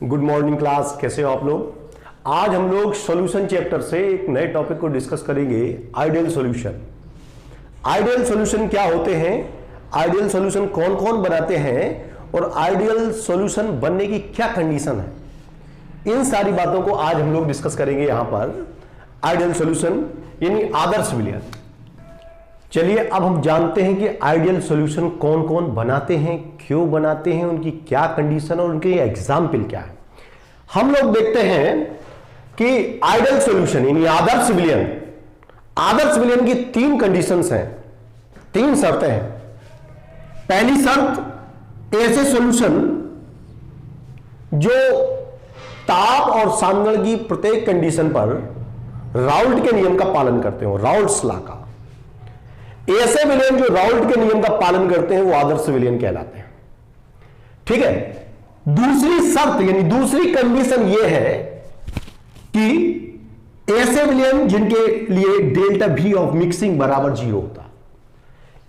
Good morning class, कैसे हो आप लोग। आज हम लोग सॉल्यूशन चैप्टर से एक नए टॉपिक को डिस्कस करेंगे, आइडियल सॉल्यूशन। आइडियल सॉल्यूशन क्या होते हैं, आइडियल सॉल्यूशन कौन कौन बनाते हैं और आइडियल सॉल्यूशन बनने की क्या कंडीशन है, इन सारी बातों को आज हम लोग डिस्कस करेंगे यहां पर। आइडियल सॉल्यूशन यानी आदर्श विलयन। चलिए अब हम जानते हैं कि आइडियल सॉल्यूशन कौन कौन बनाते हैं, क्यों बनाते हैं, उनकी क्या कंडीशन और उनके एग्जाम्पल क्या है। हम लोग देखते हैं कि आइडियल सॉल्यूशन यानी आदर्श विलयन, आदर्श विलयन की तीन कंडीशंस हैं, तीन शर्तें हैं। पहली शर्त, ऐसे सॉल्यूशन जो ताप और सांद्रण की प्रत्येक कंडीशन पर राउल्ट के नियम का पालन करते हो, राउल्ट्स लॉ का। ऐसे विलयन जो राउल्ट के नियम का पालन करते हैं वो आदर्श विलयन कहलाते हैं। ठीक है। दूसरी शर्त यानी दूसरी कंडीशन यह है कि ऐसे विलयन जिनके लिए डेल्टा वी ऑफ मिक्सिंग बराबर 0 होता।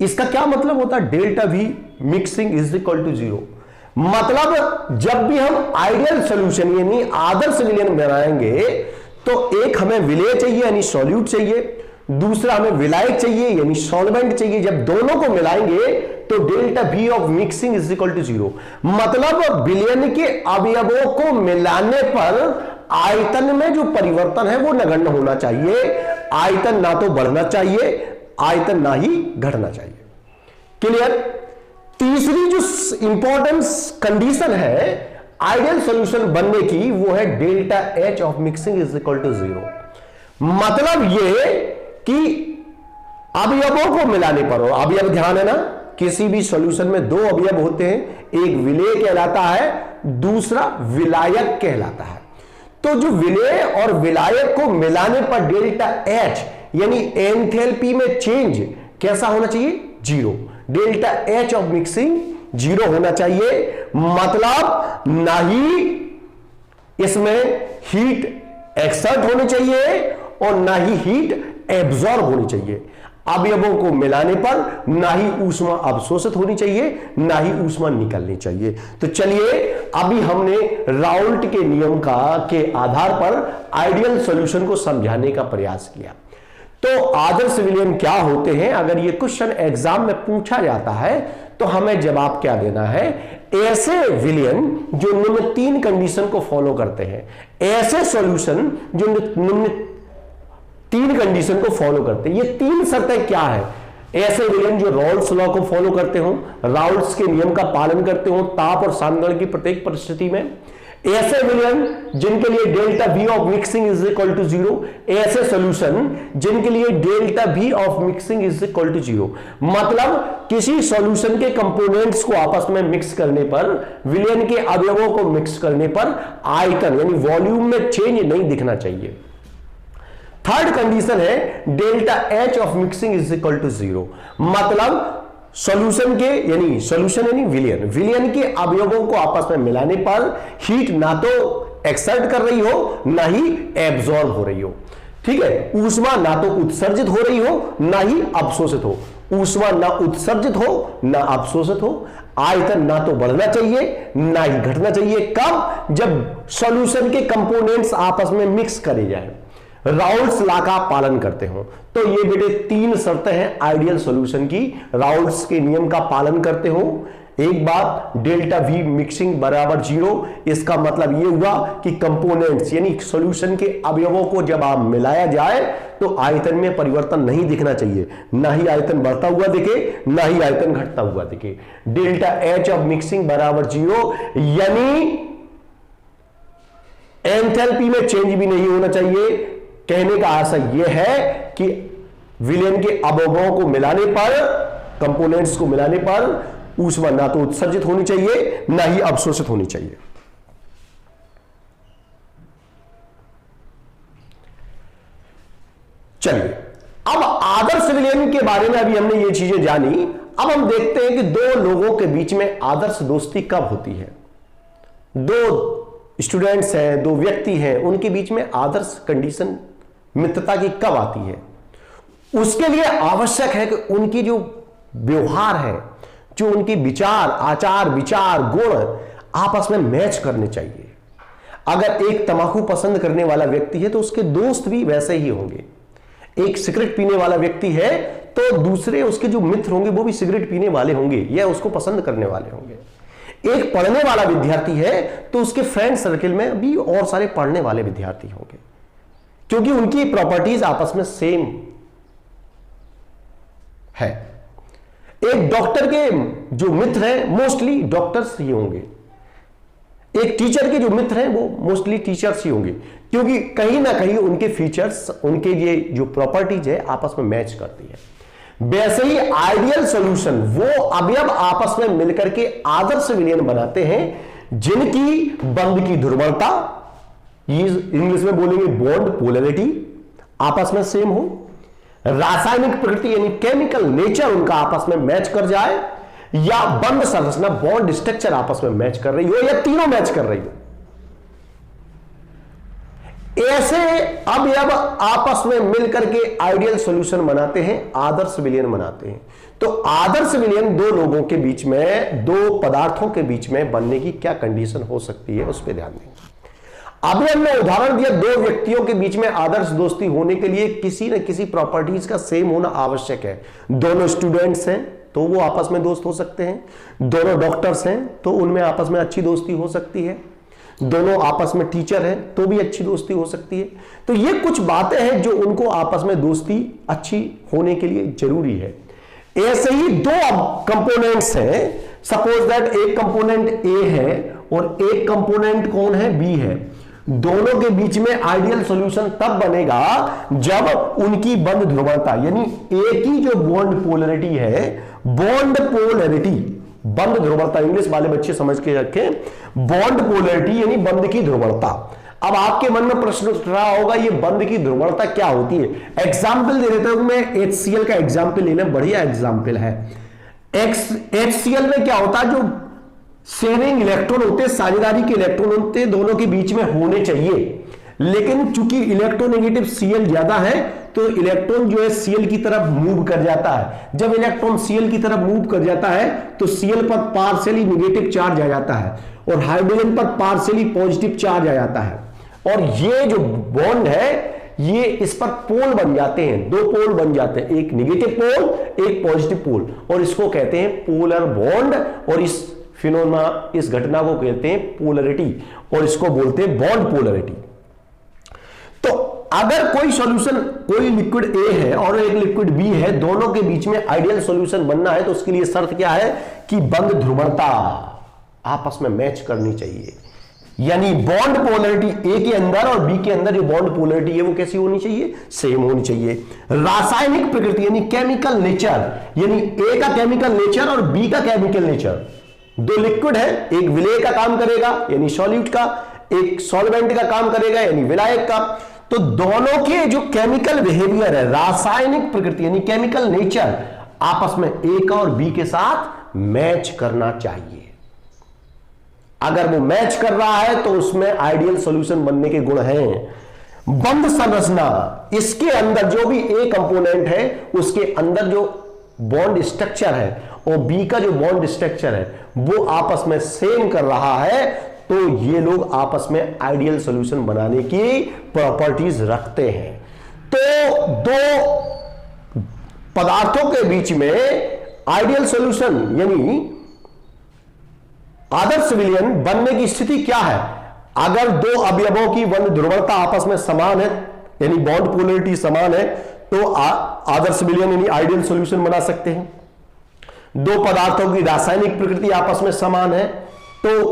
इसका क्या मतलब होता है, delta V mixing is equal to 0। मतलब जब भी हम आइडियल सॉल्यूशन यानी आदर्श विलयन बनाएंगे तो एक हमें विलेय चाहिए यानी सॉल्यूट चाहिए, दूसरा हमें विलायक चाहिए यानी सॉल्वेंट चाहिए। जब दोनों को मिलाएंगे तो delta V of mixing is equal to 0। मतलब विलयन के अवयवों को मिलाने पर आयतन में जो परिवर्तन है वो नगण्य होना चाहिए। आयतन ना तो बढ़ना चाहिए, आयतन ना ही घटना चाहिए। क्लियर। तीसरी जो इंपॉर्टेंट कंडीशन है आइडियल सॉल्यूशन बनने की वो है delta H of mixing is equal to 0। मतलब ये कि अवयवों को मिलाने पर हो, अवयव ध्यान है ना, किसी भी सॉल्यूशन में दो अवयव होते हैं, एक विलेय कहलाता है, दूसरा विलायक कहलाता है। तो जो विलेय और विलायक को मिलाने पर डेल्टा एच यानी एंथैल्पी में चेंज कैसा होना चाहिए, 0। डेल्टा एच ऑफ मिक्सिंग 0 होना चाहिए। मतलब ना ही इसमें हीट एक्सर्ट होनी चाहिए और ना ही हीट एब्जॉर्ब होनी चाहिए। अवयवों को मिलाने पर ना ही ऊष्मा अवशोषित होनी चाहिए, ना ही ऊष्मा निकलनी चाहिए। तो चलिए अभी हमने राउल्ट के नियम के आधार पर आइडियल सॉल्यूशन को समझाने का प्रयास किया। तो आदर्श विलयन क्या होते हैं, अगर ये क्वेश्चन एग्जाम में पूछा जाता है तो हमें जवाब क्या देना है, ऐसे विलयन जो निम्न तीन कंडीशन को फॉलो करते हैं। ऐसे सॉल्यूशन जो निम्न तीन कंडीशन को फॉलो करते हैं। ये तीन शर्तें क्या है, ऐसे विलयन जो राउल्ट्स लॉ को फॉलो करते हो, राउल्ट्स के नियम का पालन करते हो ताप और सांद्रण की प्रत्येक परिस्थिति में। ऐसे विलयन जिनके लिए delta V of mixing is equal to 0। ऐसे सॉल्यूशन जिनके लिए delta V of mixing is equal to 0। मतलब किसी सॉल्यूशन के कंपोनेंट्स को आपस में मिक्स करने पर, विलयन के अवयवों को मिक्स करने पर आयतन यानी वॉल्यूम में चेंज नहीं दिखना चाहिए। थर्ड कंडीशन है delta H of mixing is equal to 0। मतलब सॉल्यूशन के यानी विलयन, विलयन के अवयवों को आपस में मिलाने पर हीट ना तो एक्सर्ट कर रही हो ना ही एब्जॉर्ब हो रही हो। ठीक है। ऊष्मा ना तो उत्सर्जित हो रही हो ना ही अवशोषित हो। ऊष्मा ना उत्सर्जित हो ना अवशोषित हो। आयतन ना तो बढ़ना चाहिए ना ही घटना चाहिए। कब, जब सॉल्यूशन के कंपोनेंट्स आपस में मिक्स करे जाए, राउल्ट्स लॉ का पालन करते हो। तो ये बेटे तीन शर्तें हैं आइडियल सॉल्यूशन की, राउल्ट्स के नियम का पालन करते हो। एक बात, डेल्टा वी मिक्सिंग बराबर 0। इसका मतलब ये हुआ कि कंपोनेंट्स यानी सॉल्यूशन के अवयवों को जब आप मिलाया जाए तो आयतन में परिवर्तन नहीं दिखना चाहिए, ना ही आयतन बढ़ता हुआ दिखे ना ही आयतन घटता हुआ दिखे। डेल्टा एच ऑफ मिक्सिंग बराबर 0 यानी एंथैल्पी में चेंज भी नहीं होना चाहिए। कहने का आशय यह है कि विलयन के अवयवों को मिलाने पर, कंपोनेंट्स को मिलाने पर ऊष्मा ना तो उत्सर्जित होनी चाहिए ना ही अवशोषित होनी चाहिए। चलिए अब आदर्श विलयन के बारे में अभी हमने ये चीजें जानी। अब हम देखते हैं कि दो लोगों के बीच में आदर्श दोस्ती कब होती है। दो स्टूडेंट्स हैं, दो व्यक्ति हैं, उनके बीच में आदर्श कंडीशन मित्रता की कब आती है। उसके लिए आवश्यक है कि उनकी जो व्यवहार है, जो उनकी विचार, आचार विचार, गुण आपस में मैच करने चाहिए। अगर एक तंबाकू पसंद करने वाला व्यक्ति है तो उसके दोस्त भी वैसे ही होंगे। एक सिगरेट पीने वाला व्यक्ति है तो दूसरे उसके जो मित्र होंगे वो भी सिगरेट पीने वाले होंगे या उसको पसंद करने वाले होंगे। एक पढ़ने वाला विद्यार्थी है तो उसके फ्रेंड सर्कल में भी और सारे पढ़ने वाले विद्यार्थी होंगे, क्योंकि उनकी प्रॉपर्टीज आपस में सेम है। एक डॉक्टर के जो मित्र हैं मोस्टली डॉक्टर्स ही होंगे, एक टीचर के जो मित्र हैं वो मोस्टली टीचर्स ही होंगे, क्योंकि कहीं ना कहीं उनके फीचर्स, उनके ये जो प्रॉपर्टीज है आपस में मैच करती है। वैसे ही आइडियल सॉल्यूशन वो अवयव आपस में मिलकर के आदर्श विलयन बनाते हैं जिनकी बंध की ध्रुवणता, इंग्लिश में बोलेंगे बॉन्ड पोलैरिटी, आपस में सेम हो, रासायनिक प्रकृति यानी केमिकल नेचर उनका आपस में मैच कर जाए, या बंध संरचना बॉन्ड स्ट्रक्चर आपस में मैच कर रही हो, या तीनों मैच कर रही हो। ऐसे अवयव आपस में मिलकर के आइडियल सॉल्यूशन बनाते हैं, आदर्श विलयन बनाते हैं। तो आदर्श विलयन दो लोगों के बीच में, दो पदार्थों के बीच में बनने की क्या कंडीशन हो सकती है उस पर ध्यान देंगे। अभी हमने उदाहरण दिया, दो व्यक्तियों के बीच में आदर्श दोस्ती होने के लिए किसी न किसी प्रॉपर्टीज का सेम होना आवश्यक है। दोनों स्टूडेंट्स हैं तो वो आपस में दोस्त हो सकते हैं, दोनों डॉक्टर्स हैं तो उनमें आपस में अच्छी दोस्ती हो सकती है, दोनों आपस में टीचर हैं तो भी अच्छी दोस्ती हो सकती है। तो ये कुछ बातें हैं जो उनको आपस में दोस्ती अच्छी होने के लिए जरूरी है। ऐसे ही दो कंपोनेंट्स हैं, सपोज दैट एक कंपोनेंट ए है और एक कंपोनेंट कौन है, बी है। दोनों के बीच में आइडियल सॉल्यूशन तब बनेगा जब उनकी बंध ध्रुवणता यानी ए की जो बॉन्ड पोलैरिटी है, बॉन्ड पोलैरिटी, बंध ध्रुवणता इंग्लिश वाले बच्चे समझ के रखें, बॉन्ड पोलैरिटी यानी बंध की ध्रुवणता। अब आपके मन में प्रश्न उठ रहा होगा ये बंध की ध्रुवणता क्या होती है। एग्जाम्पल दे देता हूं मैं, HCl का एग्जाम्पल लेना, बढ़िया एग्जाम्पल है। HCl में क्या होता है, जो शेयरिंग इलेक्ट्रॉन होते, साझेदारी के इलेक्ट्रॉन होते, दोनों के बीच में होने चाहिए, लेकिन चूंकि इलेक्ट्रोनेगेटिव Cl ज्यादा है तो इलेक्ट्रॉन जो है Cl की तरफ मूव कर जाता है। जब इलेक्ट्रॉन Cl की तरफ मूव कर जाता है तो Cl पर पार्शियली नेगेटिव चार्ज आ जाता है और हाइड्रोजन पर पार्शियली पॉजिटिव चार्ज आ जाता है, और ये जो बॉन्ड है ये इस पर पोल बन जाते हैं, दो पोल बन जाते हैं, एक नेगेटिव पोल एक पॉजिटिव पोल, और इसको कहते हैं पोलर बॉन्ड, और इस फिनोमेना, इस घटना को कहते हैं पोलैरिटी, और इसको बोलते हैं बॉन्ड पोलैरिटी। तो अगर कोई सॉल्यूशन, कोई लिक्विड ए है और एक लिक्विड बी है, दोनों के बीच में आइडियल सॉल्यूशन बनना है तो उसके लिए शर्त क्या है कि बंध ध्रुवणता आपस में मैच करनी चाहिए, यानी बॉन्ड पोलैरिटी ए के अंदर और बी के अंदर जो बॉन्ड पोलैरिटी है वो कैसी होनी चाहिए, सेम होनी चाहिए। रासायनिक प्रकृति यानी केमिकल नेचर, यानी ए का केमिकल नेचर और बी का केमिकल नेचर, दो लिक्विड है, एक विलेय का काम करेगा यानी सॉल्यूट का, एक सॉल्वेंट का काम करेगा यानी विलायक का। तो दोनों के जो केमिकल बिहेवियर है, रासायनिक प्रकृति यानी केमिकल नेचर, आपस में ए का और बी के साथ मैच करना चाहिए। अगर वो मैच कर रहा है तो उसमें आइडियल सॉल्यूशन बनने के गुण हैं। बंध संरचना, इसके अंदर जो भी ए कंपोनेंट है उसके अंदर जो बॉन्ड स्ट्रक्चर है और बी का जो बॉन्ड स्ट्रक्चर है वो आपस में सेम कर रहा है, तो ये लोग आपस में आइडियल सॉल्यूशन बनाने की प्रॉपर्टीज रखते हैं। तो दो पदार्थों के बीच में आइडियल सॉल्यूशन यानी आदर्श विलयन बनने की स्थिति क्या है, अगर दो अवयवों की बंध ध्रुवणता आपस में समान है यानी बॉन्ड पोलैरिटी समान है तो आदर्श विलयन यानी आइडियल सॉल्यूशन बना सकते हैं। दो पदार्थों की रासायनिक प्रकृति आपस में समान है तो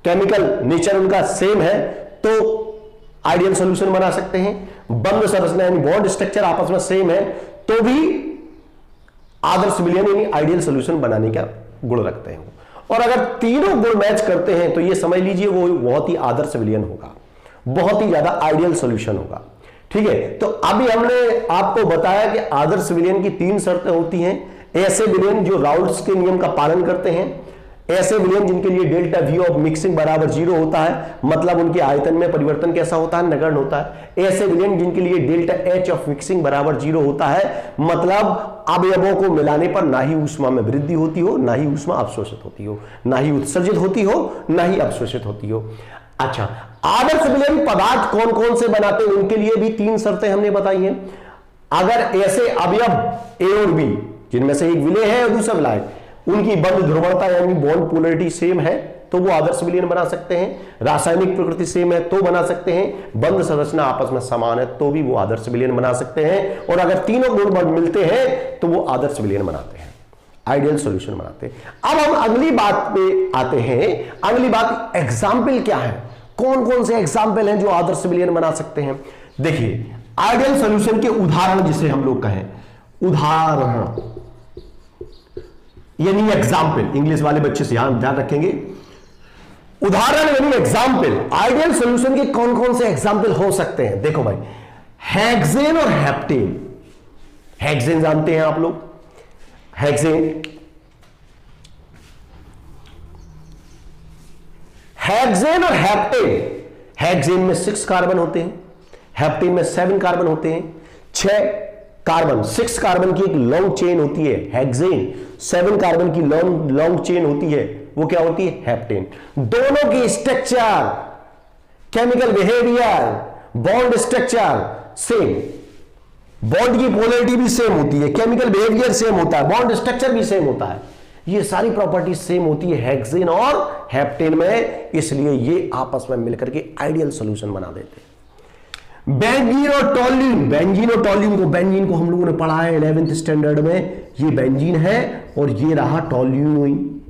केमिकल नेचर उनका सेम है तो आइडियल सॉल्यूशन बना सकते हैं। बंध संरचना यानी बॉन्ड स्ट्रक्चर आपस में सेम है तो भी आदर्श विलयन यानी आइडियल सॉल्यूशन बनाने का गुण रखते हैं। और अगर तीनों गुण मैच करते हैं तो यह समझ लीजिए वो बहुत ही आदर्श विलयन होगा, बहुत ही ज्यादा आइडियल सॉल्यूशन होगा। ठीक है, तो अभी हमने आपको बताया कि आदर्श विलयन की तीन शर्तें होती हैं। ऐसे विलयन जो राउल्ट्स के नियम का पालन करते हैं, ऐसे विलयन जिनके लिए डेल्टा वी ऑफ मिक्सिंग बराबर 0 होता है, मतलब उनके आयतन में परिवर्तन कैसा होता है, नगण्य होता है। ऐसे विलयन जिनके लिए डेल्टा एच ऑफ मिक्सिंग बराबर 0 होता है, मतलब अवयवों को मिलाने पर ना ही ऊष्मा में वृद्धि होती हो, ना ही ऊष्मा अवशोषित होती हो, ना ही उत्सर्जित होती हो, ना ही अवशोषित होती हो। अच्छा, आदर्श विलयन पदार्थ कौन कौन से बनाते हैं उनके लिए भी 3 शर्तें हमने बताई हैं। अगर ऐसे अवयव ए और बी जिनमें से एक विलय है और दूसरा विलय, उनकी बंध ध्रुवणता यानी बॉन्ड पोलरिटी सेम है तो वो आदर्श विलयन बना सकते हैं। रासायनिक प्रकृति सेम है तो बना सकते हैं। बंध संरचना आपस में समान है तो भी वो आदर्श विलयन बना सकते हैं। और अगर तीनों गुण मिलते हैं तो वो आदर्श विलयन बनाते हैं, आइडियल सॉल्यूशन बनाते हैं। अब हम अगली बात पे आते हैं। अगली बात एग्जाम्पल क्या है, कौन कौन से एग्जाम्पल हैं जो आदर्श विलयन बना सकते हैं। देखिए, आइडियल सॉल्यूशन के उदाहरण जिसे हम लोग कहें, उदाहरण यानी एग्जाम्पल, इंग्लिश वाले बच्चे से ध्यान रखेंगे। उदाहरण यानी एग्जाम्पल, आइडियल सॉल्यूशन के कौन कौन से एग्जाम्पल हो सकते हैं। देखो भाई, हेक्सेन और हेप्टेन। हेक्सेन जानते हैं आप लोग, हेक्सेन और हेप्टेन। हेक्सेन में 6 कार्बन होते हैं, हेप्टेन में 7 कार्बन होते हैं। 6 कार्बन 6 कार्बन की एक लॉन्ग चेन होती है हेक्सेन, 7 कार्बन की लॉन्ग चेन होती है, वो क्या होती है, हेप्टेन। दोनों की structure, chemical behaviour, bond structure same, bond की पोलरिटी भी सेम होती है, केमिकल बिहेवियर सेम होता है, बॉन्ड स्ट्रक्चर भी सेम होता है, ये सारी प्रॉपर्टी सेम होती है हेक्सेन और हेप्टेन में, इसलिए ये आपस में मिलकर के आइडियल सॉल्यूशन बना देते हैं। बेंजीन और टोल्यून, बेंजीन को हम लोगों ने पढ़ा है 11th स्टैंडर्ड में। ये बेंजीन है और ये रहा टोल्यूइन,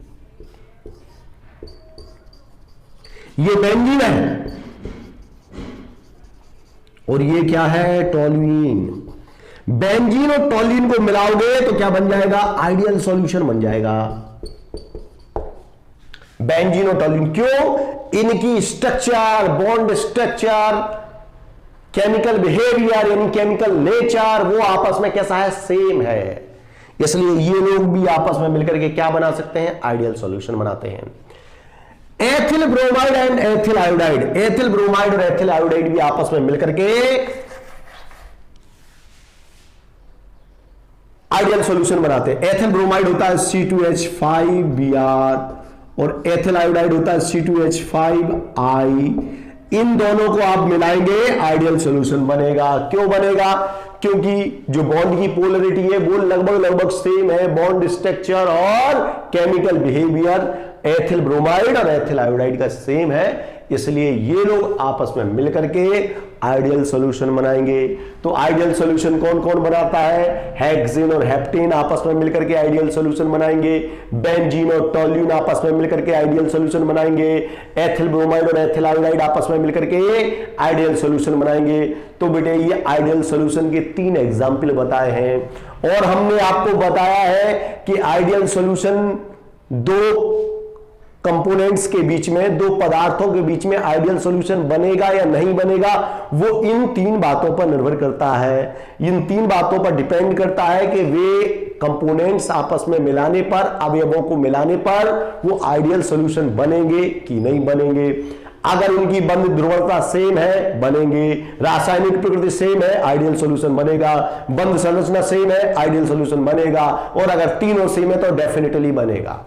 ये बेंजीन है और ये क्या है, टोल्यूइन। बेंजीन और टोल्यूइन को मिलाओगे तो क्या बन जाएगा, आइडियल सॉल्यूशन बन जाएगा। बेंजीन और टोल्यूइन, क्यों, इनकी structure, bond structure, chemical behaviour यानी केमिकल नेचर, वो आपस में कैसा है, सेम है, इसलिए ये लोग भी आपस में मिलकर के क्या बना सकते हैं, आइडियल सॉल्यूशन बनाते हैं। Ethyl bromide and ethyl iodide, ethyl bromide और एथिल आयोडाइड भी आपस में मिलकर के आइडियल सॉल्यूशन बनाते हैं। एथिल ब्रोमाइड होता है C2H5Br और एथिल आयोडाइड होता है C2H5I। इन दोनों को आप मिलाएंगे, आइडियल सॉल्यूशन बनेगा। क्यों बनेगा, क्योंकि जो बॉन्ड की पोलरिटी है वो लगभग सेम है, बॉन्ड स्ट्रक्चर और केमिकल बिहेवियर एथिल ब्रोमाइड और एथिल आयोडाइड का सेम है, इसलिए ये लोग आपस में मिलकर के आइडियल सॉल्यूशन बनाएंगे। तो आइडियल सॉल्यूशन कौन कौन बनाता है, हेक्सेन और हेप्टेन आपस में मिलकर के आइडियल सॉल्यूशन बनाएंगे, बेंजीन और टोल्यूइन आपस में मिलकर के आइडियल सॉल्यूशन बनाएंगे, एथिल ब्रोमाइड और एथिल आयोडाइड आपस में मिलकर के आइडियल सॉल्यूशन बनाएंगे। तो बेटे ये आइडियल सॉल्यूशन के 3 एग्जाम्पल बताए हैं और हमने आपको बताया है कि आइडियल सॉल्यूशन 2 कंपोनेंट्स के बीच में, 2 पदार्थों के बीच में आइडियल सॉल्यूशन बनेगा या नहीं बनेगा, वो इन 3 बातों पर निर्भर करता है। इन 3 बातों पर डिपेंड करता है कि वे कंपोनेंट्स आपस में मिलाने पर, अवयवों को मिलाने पर वो आइडियल सॉल्यूशन बनेंगे कि नहीं बनेंगे। अगर उनकी बंध ध्रुवणता सेम है, बनेंगे। रासायनिक प्रकृति सेम है, आइडियल सॉल्यूशन बनेगा। बंध संरचना सेम है, आइडियल सॉल्यूशन बनेगा। और अगर तीनों सेम है तो डेफिनेटली बनेगा।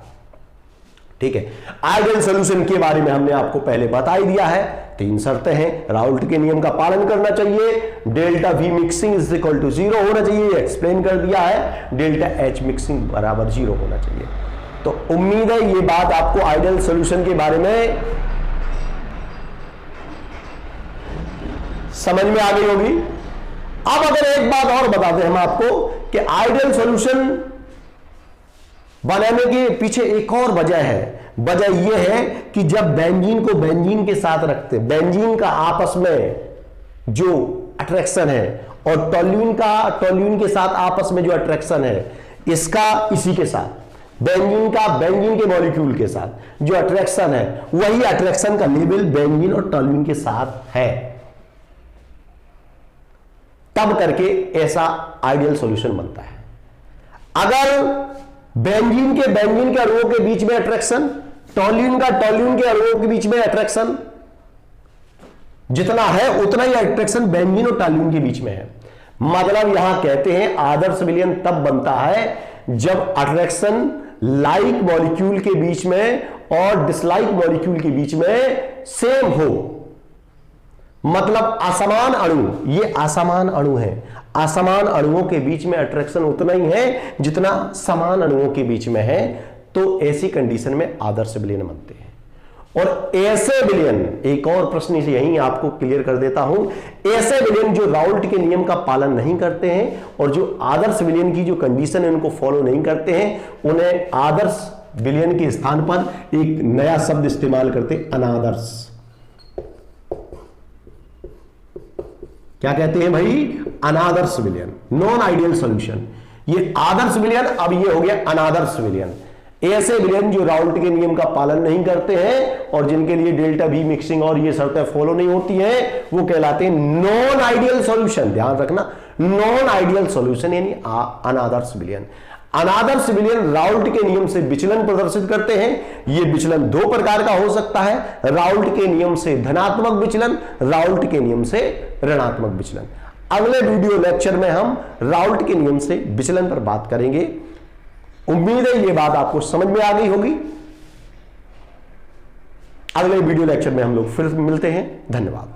ठीक है, आइडियल सॉल्यूशन के बारे में हमने आपको पहले बता ही दिया है। 3 शर्तें हैं, राउल्ट के नियम का पालन करना चाहिए, delta V mixing is equal to 0 होना चाहिए, एक्सप्लेन कर दिया है, डेल्टा H मिक्सिंग बराबर 0 होना चाहिए। तो उम्मीद है ये बात आपको आइडियल सॉल्यूशन के बारे में समझ में आ गई होगी। अब अगर एक बात और बताते हैं हम आपको कि आइडियल सॉल्यूशन बनाने के पीछे एक और वजह है। वजह यह है कि जब बेंजीन को बेंजीन के साथ रखते, बेंजीन का आपस में जो अट्रैक्शन है और टोल्यूइन के साथ आपस में जो अट्रैक्शन है, इसका इसी के साथ बेंजीन का बेंजीन के मॉलिक्यूल के साथ जो अट्रैक्शन है, वही अट्रैक्शन का लेवल बेंजीन और टोल्यूइन के साथ है, तब करके ऐसा आइडियल सॉल्यूशन बनता है। अगर बेंजीन के अणुओं के बीच में अट्रैक्शन, टोल्यूइन के अणुओं के बीच में अट्रैक्शन जितना है उतना ही अट्रैक्शन बेंजीन और टोल्यूइन के बीच में है। मतलब यहां कहते हैं आदर्श विलयन तब बनता है जब अट्रैक्शन लाइक मॉलिक्यूल के बीच में और डिसलाइक मॉलिक्यूल के बीच में सेम हो, मतलब असमान अणु, ये असमान अणु है, असमान अणुओं के बीच में अट्रैक्शन उतना ही है जितना समान अणुओं के बीच में है, तो ऐसी कंडीशन में आदर्श विलयन बनते हैं। और ऐसे विलयन, एक और प्रश्न इसे यहीं आपको क्लियर कर देता हूं, ऐसे विलयन जो राउल्ट के नियम का पालन नहीं करते हैं और जो आदर्श विलयन की जो कंडीशन है उनको फॉलो नहीं करते हैं, उन्हें आदर्श विलयन के स्थान पर एक नया शब्द इस्तेमाल करते, अनादर्श। क्या कहते हैं भाई? अनादर्श विलयन, नॉन आइडियल सॉल्यूशन। ये आदर्श विलयन, अब ये हो गया अनादर्श विलयन। ऐसे विलयन जो राउल्ट के नियम का पालन नहीं करते हैं और जिनके लिए डेल्टा बी मिक्सिंग और ये शर्तें फॉलो नहीं होती हैं, वो कहलाते हैं नॉन आइडियल सॉल्यूशन। ध्यान रखना, नॉन आइडियल सॉल्यूशन यानी अनादर्श विलयन। अनादर्श विलयन राउल्ट के नियम से विचलन प्रदर्शित करते हैं। ये विचलन दो प्रकार का हो सकता है, राउल्ट के नियम से धनात्मक विचलन, राउल्ट के नियम से ऋणात्मक विचलन। अगले वीडियो लेक्चर में हम राउल्ट के नियम से विचलन पर बात करेंगे। उम्मीद है ये बात आपको समझ में आ गई होगी। अगले वीडियो लेक्चर में हम लोग फिर मिलते हैं। धन्यवाद।